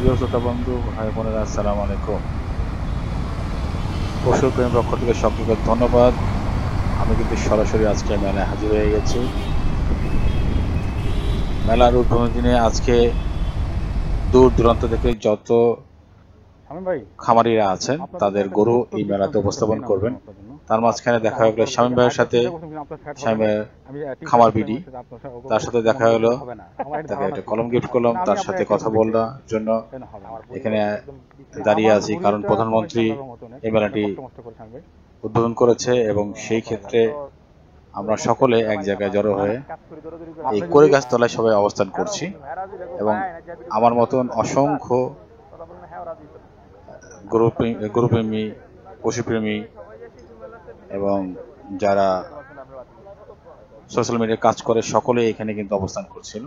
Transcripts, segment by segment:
প্রিয় শ্রোতা বন্ধু ভাই বোনেরা, আসসালামু আলাইকুম। পশুর প্রেম পক্ষ থেকে সকলকে ধন্যবাদ। আমি কিন্তু সরাসরি আজকে মেলায় হাজির হয়ে গেছি। মেলার উদ্বোধন দিনে আজকে দূর দূরান্ত থেকে যত খামারিরা আছেন তাদের গরু এই মেলাতে উপস্থাপন করবেন। তার মাঝখানে দেখা হয়ে গেল শামীম ভাইয়ের সাথে, শামীম ভাইয়ের খামার বিডি, তার সাথে দেখা হলো, তাকে একটা কলম গিফট করলাম, তার সাথে কথা বলার জন্য এখানে দাঁড়িয়ে আছি। কারণ প্রধানমন্ত্রী এই মেলাটি উদ্বোধন করেছে এবং সেই ক্ষেত্রে আমরা সকলে এক জায়গায় জড়ো হয়ে এই কড়ি গাছতলায় সবাই অবস্থান করছি এবং আমার মতন অসংখ্য গরুপ্রেমী, পশুপ্রেমী এবং যারা সোশ্যাল মিডিয়ায় কাজ করে সকলে এখানে কিন্তু অবস্থান করছিল।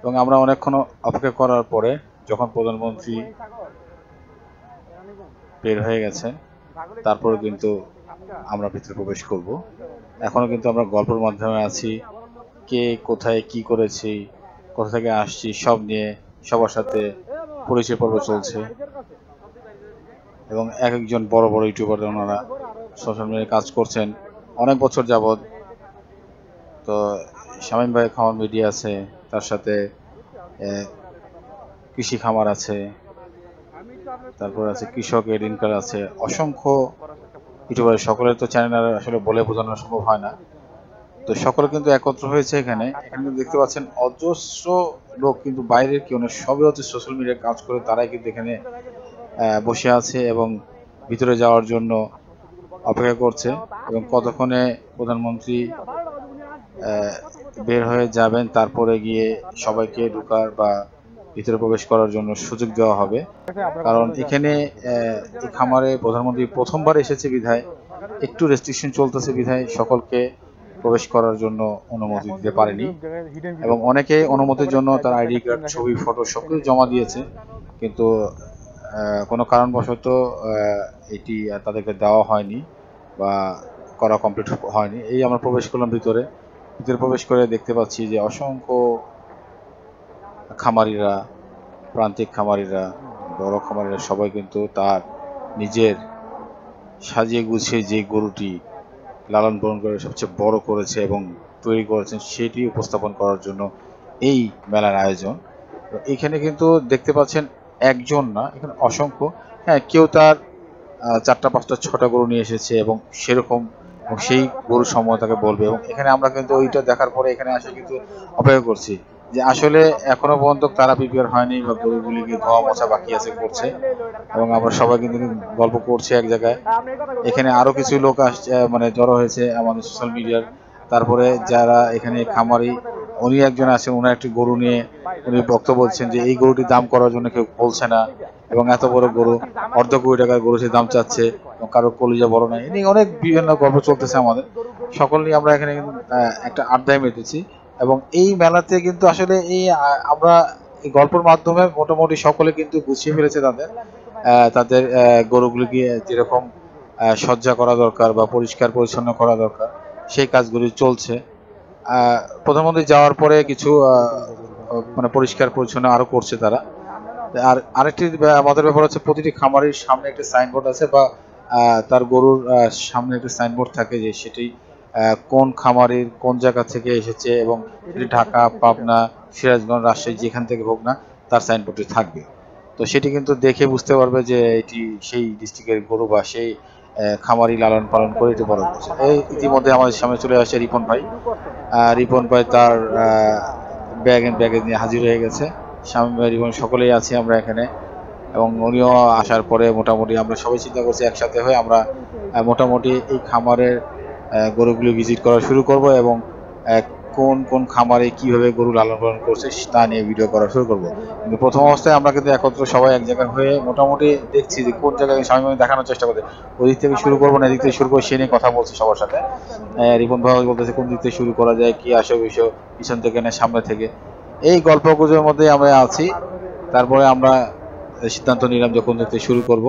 এবং আমরা অনেকক্ষণ অপেক্ষা করার পরে যখন প্রধানমন্ত্রী বের হয়ে গেছে, তারপরে কিন্তু আমরা ভিতরে প্রবেশ করব। এখনো কিন্তু আমরা গল্পের মাধ্যমে আছি, কে কোথায় কি করেছি, কোথা থেকে আসছি সব নিয়ে সবার সাথে পরিচয় পর্ব চলছে। এবং এক একজন বড় বড় ইউটিউবার ওনারা সোশ্যাল মিডিয়ায় কাজ করছেন অনেক বছর যাবৎ। তো শামীম ভাই খামার মিডিয়া আছে, তার সাথে কৃষি খামার আছে, তারপর আছে কৃষকের ইনকার আছে, অসংখ্য ইউটিউবার। সকলের তো চ্যানেল আসলে বলে বোঝানো সম্ভব হয় না। তো সকলে কিন্তু একত্র হয়েছে এখানে। এখানে দেখতে পাচ্ছেন অজস্র লোক, কিন্তু বাইরের কেউ না, সবই হচ্ছে সোশ্যাল মিডিয়ায় কাজ করে, তারাই কিন্তু এখানে বসে আছে এবং ভিতরে যাওয়ার জন্য অপেক্ষা করছে। এবং কতক্ষণে প্রধানমন্ত্রী বের হয়ে যাবেন, তারপরে গিয়ে সবাইকে ঢোকার বা ভিতরে প্রবেশ করার জন্য সুযোগ দেওয়া হবে। কারণ এখানে এই খামারে প্রধানমন্ত্রী প্রথমবার এসেছে বিধায় একটু রেস্ট্রিকশন চলতেছে, বিধায় সকলকে প্রবেশ করার জন্য অনুমতি দিতে পারেনি। এবং অনেকে অনুমতির জন্য তার আইডি কার্ড, ছবি, ফটো সবকিছু জমা দিয়েছে, কিন্তু কোনো কারণবশত এটি তাদেরকে দেওয়া হয়নি বা করা কমপ্লিট হয়নি। এই আমরা প্রবেশ করলাম ভিতরে প্রবেশ করে দেখতে পাচ্ছি যে অসংখ্য খামারিরা, প্রান্তিক খামারিরা, বড় খামারিরা সবাই কিন্তু তার নিজের সাজিয়ে গুছিয়ে যে গরুটি লালন পালন করে সবচেয়ে বড় করেছে এবং তৈরি করেছেন সেটি উপস্থাপন করার জন্য এই মেলার আয়োজন। এখানে কিন্তু দেখতে পাচ্ছেন একজন না, এখানে অসংখ্য, হ্যাঁ কেউ তার 4টা 5টা 6টা গরু নিয়ে এসেছে এবং সেরকম সেই গরুর সময় তাকে বলবে। এবং এখানে আমরা কিন্তু ওইটা দেখার পরে এখানে আসে কিন্তু অপেক্ষা করছি যে আসলে এখনো পর্যন্ত তারা প্রিপেয়ার হয়নি বা গরুগুলিকে ধোয়া মোছা বাকি আছে করছে। এবং আমরা সবাই কিন্তু গল্প করছি এক জায়গায়। এখানে আরো কিছু লোক আসছে, মানে জড়ো হয়েছে আমাদের সোশ্যাল মিডিয়ার। তারপরে যারা এখানে খামারি, উনি একজন আছেন, ওনার একটি গরু নিয়ে উনি বক্তব্য বলছেন যে এই গরুটির দাম করার জন্য কেউ বলছে না, এবং এত বড় গরু, অর্ধ কোটি টাকার গরু সে দাম চাচ্ছে, কারো কলিজা বড় নাই, এই অনেক বিভিন্ন গল্প চলতেছে আমাদের। সকল নিয়ে আমরা এখানে একটা আড্ডায় মেতেছি। এবং এই মেলাতে কিন্তু আসলে এই আমরা এই গল্পের মাধ্যমে মোটামুটি সকলে কিন্তু গুছিয়ে ফেলেছে তাদের গরুগুলিকে যেরকম সজ্জা করা দরকার বা পরিষ্কার পরিচ্ছন্ন করা দরকার, সেই কাজগুলি চলছে। প্রধানমন্ত্রী যাওয়ার পরে কিছু মানে পরিষ্কার পরিচ্ছন্ন আরো করছে তারা। আর আরেকটি আমাদের ব্যাপার হচ্ছে, প্রতিটি খামারের সামনে একটা সাইনবোর্ড আছে বা তার গরুর সামনে একটা সাইনবোর্ড থাকে যে সেটি কোন খামারের কোন জায়গা থেকে এসেছে, এবং এটি ঢাকা, পাবনা, সিরাজগঞ্জ, রাজশাহী যেখান থেকে হোক না, তার সাইনবোর্ডটি থাকবে। তো সেটি কিন্তু দেখে বুঝতে পারবে যে এটি সেই ডিস্ট্রিক্টের গরু বা সেই খামারি লালন পালন করে এটি বড় করছে। এই ইতিমধ্যে আমাদের সামনে চলে আসে রিপন ভাই। রিপন ভাই তার ব্যাগেজ নিয়ে হাজির হয়ে গেছে। শামীম ভাই, রিপন সকলেই আছি আমরা এখানে। এবং উনিও আসার পরে মোটামুটি আমরা সবাই চিন্তা করছি একসাথে হয়ে আমরা মোটামুটি এই খামারের গরুগুলো ভিজিট করা শুরু করব এবং কোন কোন খামারে কিভাবে গরু লালন পালন করছে তা নিয়ে ভিডিও করা শুরু করব। কিন্তু প্রথম অবস্থায় আমরা কিন্তু একত্র সবাই এক জায়গায় হয়ে মোটামুটি দেখছি যে কোন জায়গায় শামীম ভাই দেখানোর চেষ্টা করছে। ওই দিক থেকে শুরু করবো না এদিক থেকে শুরু করবো, সে নিয়ে কথা বলছি সবার সাথে। রিপন ভাই বলতেছে কোন দিক থেকে শুরু করা যায়, কি আসে বিষয়, পিছন থেকে না সামনে থেকে, এই গল্প গুজবের মধ্যে আমরা আছি। তারপরে আমরা সিদ্ধান্ত নিলাম যে কোন দিক থেকে শুরু করব।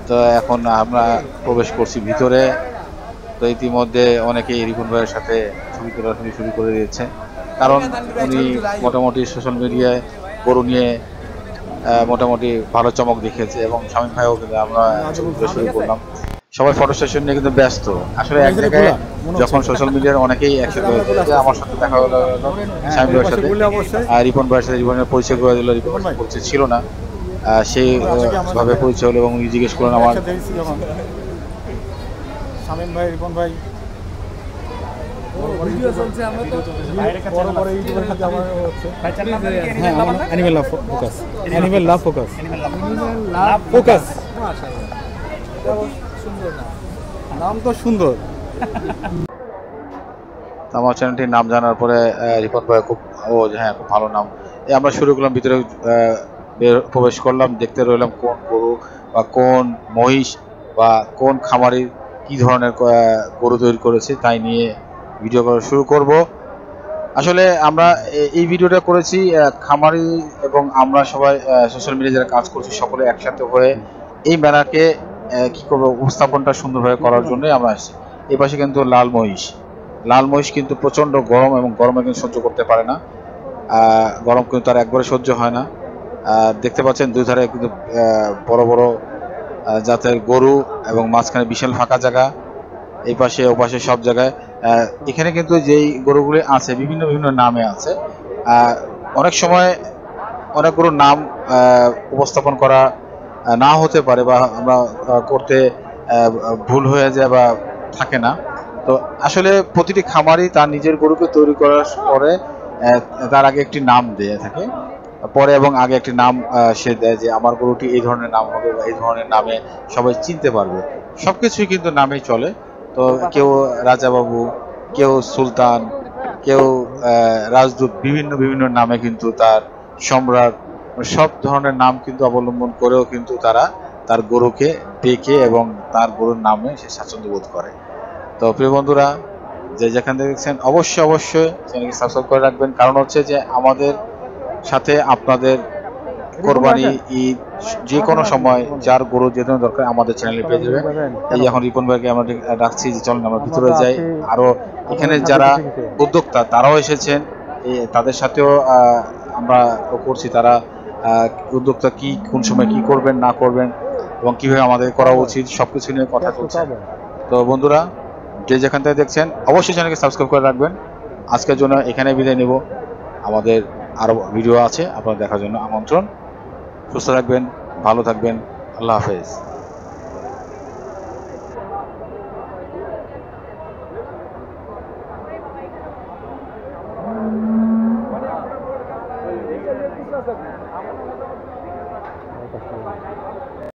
তো এখন আমরা প্রবেশ করছি ভিতরে। তো ইতিমধ্যে অনেকেই রিপন ভাইয়ের সাথে ছবি তোলা শুরু করে দিয়েছে, কারণ উনি মোটামুটি সোশ্যাল মিডিয়ায় গরু নিয়ে মোটামুটি ভালো চমক দেখিয়েছে এবং শামীম ভাইও কিন্তু আমরা শুরু করলাম। সবাই ফটো সেশন নিয়ে কিন্তু ব্যস্ত। আসলে এক জায়গায় যখন সোশ্যাল মিডিয়ার অনেকেই একসাথে হয়েছে, আমার সাথে দেখা হলো শামীম ভাইয়ের সাথে, রিপন ভাইয়ের সাথে রিপনের পরিচয় করে দিল। রিপন ভাই পরিচয় ছিল না, সেই ভাবে পরিচয় হলো এবং জিজ্ঞেস করলেন আমার শামীম ভাই, রিপন ভাই ভিডিও চলছে। আমরা তো বড় বড় ইউটিউবের সাথে আমার হচ্ছে অ্যানিমেল লাভ ফোকাস, অ্যানিমেল লাভ ফোকাস, লাভ ফোকাস। মাশাআল্লাহ, সুন্দর নাম তো সুন্দর। আমার চ্যানেলটির নাম জানার পরে রিপন ভাই খুব হ্যাঁ খুব ভালো নাম। আমরা শুরু করলাম, ভিতরে প্রবেশ করলাম, দেখতে রইলাম কোন গরু বা কোন মহিষ বা কোন খামারি কি ধরনের গরু তৈরি করেছে তাই নিয়ে ভিডিও করা শুরু করব। আসলে আমরা এই ভিডিওটা করেছি খামারি এবং আমরা সবাই সোশ্যাল মিডিয়ায় যারা কাজ করছি সকলে একসাথে হয়ে এই মেলাকে কি করবো উপস্থাপনটা সুন্দরভাবে করার জন্য আমরা আসছি। এই পাশে কিন্তু লাল মহিষ কিন্তু প্রচন্ড গরম এবং গরমে কিন্তু সহ্য করতে পারে না, গরম কিন্তু তার একবারে সহ্য হয় না। দেখতে পাচ্ছেন দুই ধারে কিন্তু বড় বড় জাতের গরু এবং মাঝখানে বিশাল ফাঁকা জায়গা, এই পাশে ও পাশে সব জায়গায়। এখানে কিন্তু যেই গরুগুলি আছে বিভিন্ন বিভিন্ন নামে আছে। অনেক সময় অনেক গরুর নাম উপস্থাপন করা না হতে পারে বা আমরা করতে ভুল হয়ে যায় বা থাকে না। তো আসলে প্রতিটি খামারই তার নিজের গরুকে তৈরি করার পরে তার আগে একটি নাম দিয়ে থাকে, পরে এবং আগে একটি নাম সে দেয় যে আমার গরুটি এই ধরনের নাম হবে বা এই ধরনের নামে সবাই চিনতে পারবে। সবকিছুই কিন্তু নামেই চলে। তো কেউ রাজাবাবু, কেউ সুলতান, কেউ রাজদূত, বিভিন্ন বিভিন্ন নামে কিন্তু তার সম্রাট, সব ধরনের নাম কিন্তু অবলম্বন করেও কিন্তু তারা তার গরুকে ডেকে এবং তার গরুর নামে সে স্বাচ্ছন্দ্য বোধ করে। তো প্রিয় বন্ধুরা, যে যেখান থেকে দেখছেন অবশ্যই চ্যানেলকে সাবস্ক্রাইব করে রাখবেন, কারণ হচ্ছে যে আমাদের সাথে আপনাদের কোরবানি, ঈদ, যে কোনো সময় যার গরু যে ধরনের দরকার আমাদের চ্যানেলে পেয়ে যাবেন। এই এখন রিপন ভাইকে আমরা রাখছি যে চলেন আমরা ভিতরে যাই। আরো এখানে যারা উদ্যোক্তা তারাও এসেছেন, তাদের সাথেও আমরা করছি। তারা উদ্যোক্তা কি কোন সময় কি করবেন না করবেন এবং কিভাবে আমাদের করা উচিত সবকিছু নিয়ে কথা চলছে। তো বন্ধুরা, যে যেখান থেকে দেখছেন অবশ্যই চ্যানেলকে সাবস্ক্রাইব করে রাখবেন। আজকের জন্য এখানে বিদায় নেব, আমাদের আরো ভিডিও আছে আপনারা দেখার জন্য আমন্ত্রণ। সুস্থ থাকবেন, ভালো থাকবেন, আল্লাহ হাফেজ।